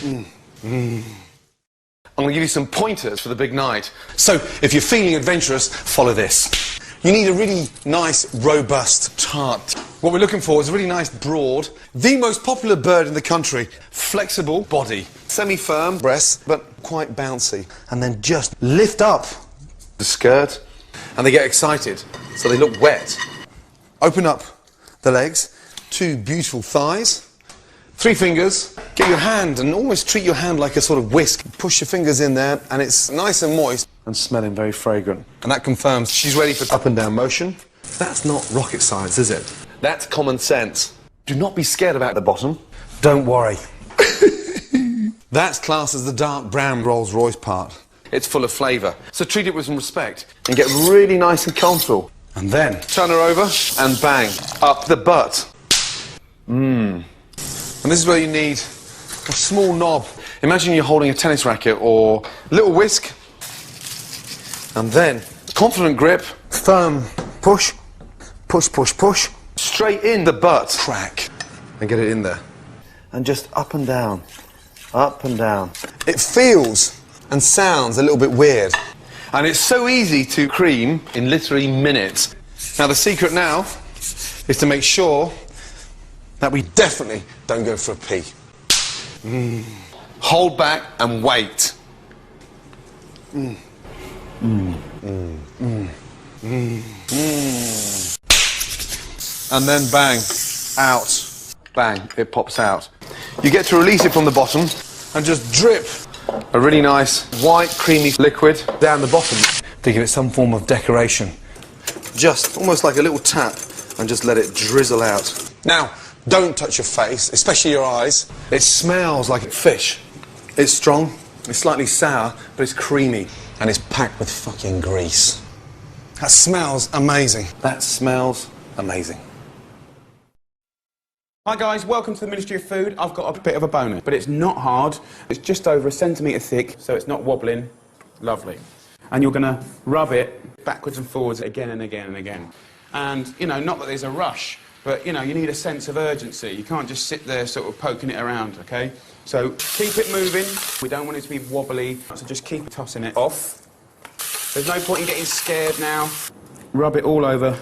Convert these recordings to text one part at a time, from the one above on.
I'm going to give you some pointers for the big night. So, if you're feeling adventurous, follow this. You need a really nice, robust tart. What we're looking for is a really nice, broad, the most popular bird in the country. Flexible body, Semi-firm breasts, but quite bouncy. And then just lift up the skirt, and they get excited, so they look wet. Open up the legs, 2 beautiful thighs, 3 fingers. Get your hand and almost treat your hand like a sort of whisk. Push your fingers in there, and it's nice and moist and smelling very fragrant. And that confirms she's ready for up and down motion. That's not rocket science, is it? That's common sense. Do not be scared about the bottom. Don't worry. That's classed as the dark brown Rolls-Royce part. It's full of flavour, so treat it with some respect and get really nice and comfortable. And then Turn her over and bang, up the butt. And this is where you need a small knob. Imagine you're holding a tennis racket or a little whisk, and then confident grip, Firm push, push, push, push. straight in the butt, Crack. And get it in there. and just up and down, up and down. It feels and sounds a little bit weird. And it's so easy to cream in literally minutes. Now, the secret now is to make sure that we definitely don't go for a pee. Hold back and wait. And then bang, out, bang, it pops out. You get to release it from the bottom And just drip a really nice white creamy liquid. down the bottom to give it some form of decoration. Just almost like a little tap, and just let it drizzle out. Now, don't touch your face, especially your eyes. It smells like fish. It's strong, it's slightly sour, but it's creamy. And it's packed with fucking grease. That smells amazing. That smells amazing. Hi guys, welcome to the Ministry of Food. I've got a bit of a bonus, but it's not hard. It's just over 1 centimetre thick, so it's not wobbling. Lovely. And you're going to rub it backwards and forwards again and again and again. And, you know, not that there's a rush, but, you know, you need a sense of urgency. You can't just sit there sort of poking it around, OK? So keep it moving. We don't want it to be wobbly, so just keep tossing it off. There's no point in getting scared now. Rub it all over.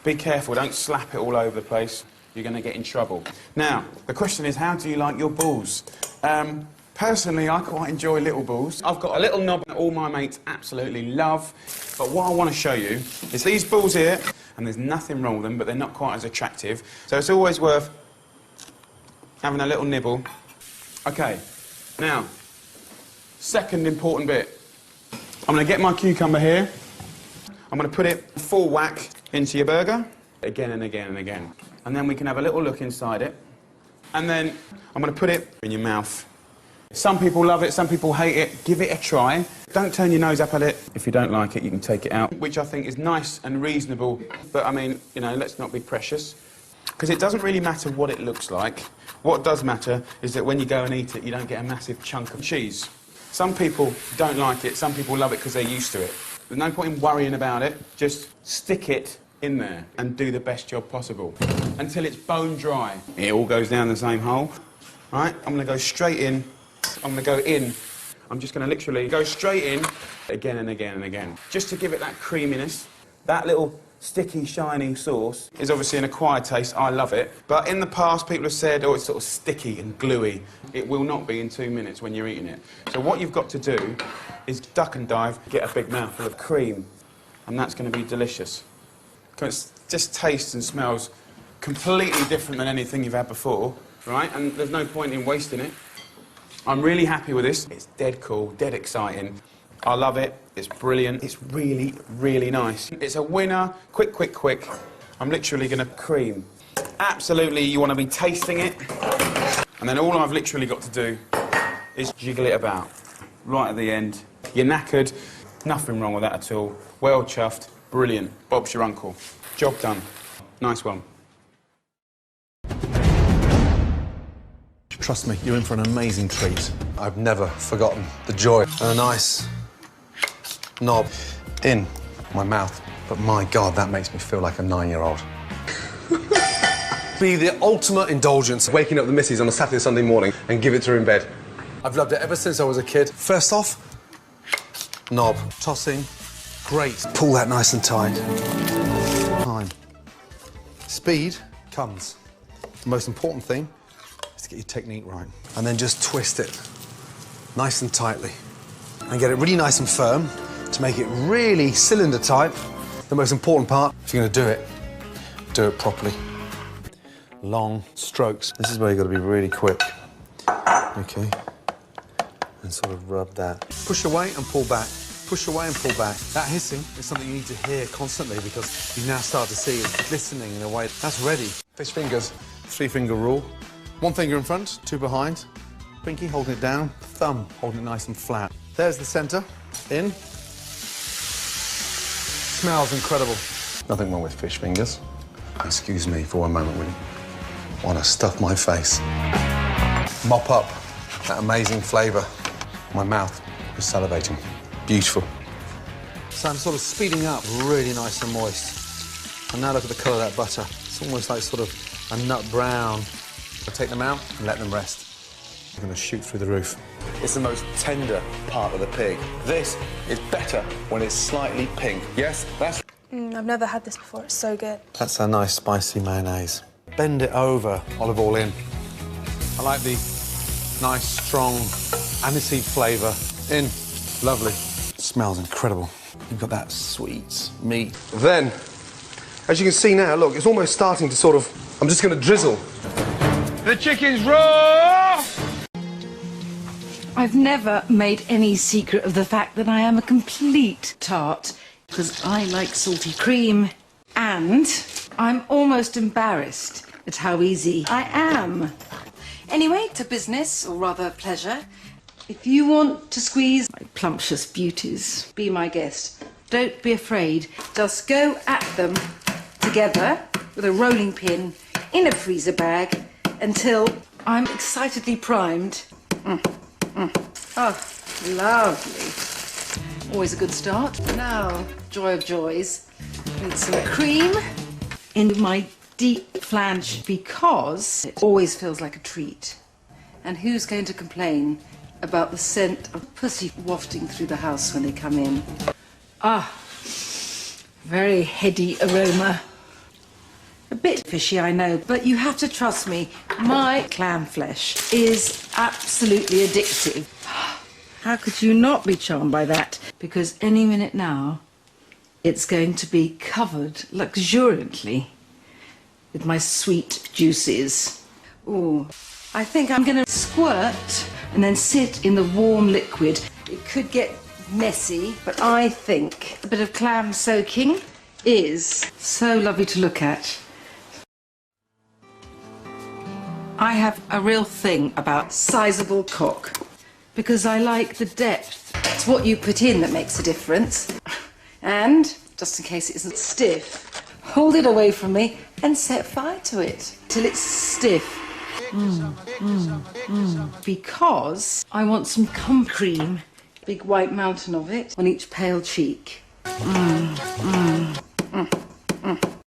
Be careful, don't slap it all over the place. You're going to get in trouble. Now, the question is, how do you like your balls? Personally, I quite enjoy little balls. I've got a little knob that all my mates absolutely love. But what I want to show you is these balls here, and there's nothing wrong with them, but they're not quite as attractive. So it's always worth having a little nibble. OK, now, second important bit. I'm going to get my cucumber here. I'm going to put it full whack into your burger. Again and again and again. And then we can have a little look inside it. And then I'm going to put it in your mouth. Some people love it, some people hate it. Give it a try. Don't turn your nose up at it. If you don't like it, you can take it out. Which I think is nice and reasonable. But, I mean, you know, let's not be precious. Because it doesn't really matter what it looks like. What does matter is that when you go and eat it, you don't get a massive chunk of cheese. Some people don't like it, some people love it because they're used to it. There's no point in worrying about it. Just stick it in there and do the best job possible until it's bone dry. It all goes down the same hole. Right? I'm going to go straight in. I'm going to go in. I'm just going to literally go straight in again and again and again. Just to give it that creaminess. That little sticky, shiny sauce is obviously an acquired taste. I love it. But in the past, people have said, oh, it's sort of sticky and gluey. It will not be in 2 minutes when you're eating it. So what you've got to do is duck and dive, get a big mouthful of cream, and that's going to be delicious. Because it just tastes and smells completely different than anything you've had before, right? And there's no point in wasting it. I'm really happy with this. It's dead cool, dead exciting. I love it. It's brilliant. It's really, really nice. It's a winner. Quick, quick, quick. I'm literally going to cream. Absolutely, you want to be tasting it. And then all I've literally got to do is jiggle it about. Right at the end. You're knackered. Nothing wrong with that at all. Well chuffed. Brilliant. Bob's your uncle. Job done. Nice one. Trust me, you're in for an amazing treat. I've never forgotten the joy and a nice knob in my mouth. But my God, that makes me feel like a 9-year-old. Be the ultimate indulgence, waking up the missus on a Saturday, Sunday morning and give it to her in bed. I've loved it ever since I was a kid. First off, knob. Tossing, great. Pull that nice and tight. Time. Speed comes. The most important thing is to get your technique right. And then just twist it nice and tightly. And get it really nice and firm to make it really cylinder type. The most important part, if you're going to do it properly. Long strokes. This is where you've got to be really quick. Okay. And sort of rub that. Push away and pull back. Push away and pull back. That hissing is something you need to hear constantly because you now start to see it glistening in a way. That's ready. Fish fingers. 3-finger rule. 1 finger in front, 2 behind. Pinky holding it down, thumb holding it nice and flat. There's the center. In. Smells incredible. Nothing wrong with fish fingers. Excuse me for one moment, will you? I want to stuff my face. Mop up that amazing flavour. My mouth is salivating. Beautiful. So I'm sort of speeding up, really nice and moist. And now look at the colour of that butter. It's almost like sort of a nut brown. I'll take them out and let them rest. I'm going to shoot through the roof. It's the most tender part of the pig. This is better when it's slightly pink. Yes, that's... I've never had this before. It's so good. That's a nice spicy mayonnaise. Bend it over, olive oil in. I like the nice, strong aniseed flavour in. Lovely. Smells incredible. You've got that sweet meat. Then, as you can see now, look, it's almost starting to sort of... I'm just going to drizzle. The chicken's raw! I've never made any secret of the fact that I am a complete tart, because I like salty cream, and I'm almost embarrassed at how easy I am. Anyway, to business, or rather pleasure. If you want to squeeze my plumptious beauties, be my guest. Don't be afraid. Just go at them together with a rolling pin in a freezer bag until I'm excitedly primed. Oh, lovely. Always a good start. Now, joy of joys, with some cream in my deep flange because it always feels like a treat. And who's going to complain about the scent of pussy wafting through the house when they come in? Ah, very heady aroma. A bit fishy, I know, but you have to trust me. My clam flesh is absolutely addictive. How could you not be charmed by that? Because any minute now, it's going to be covered luxuriantly with my sweet juices. Ooh, I think I'm going to squirt and then sit in the warm liquid. It could get messy, but I think a bit of clam soaking is so lovely to look at. I have a real thing about sizable cock because I like the depth. It's what you put in that makes a difference. And, just in case it isn't stiff, hold it away from me and set fire to it till it's stiff. Because I want some cum cream, big white mountain of it, on each pale cheek.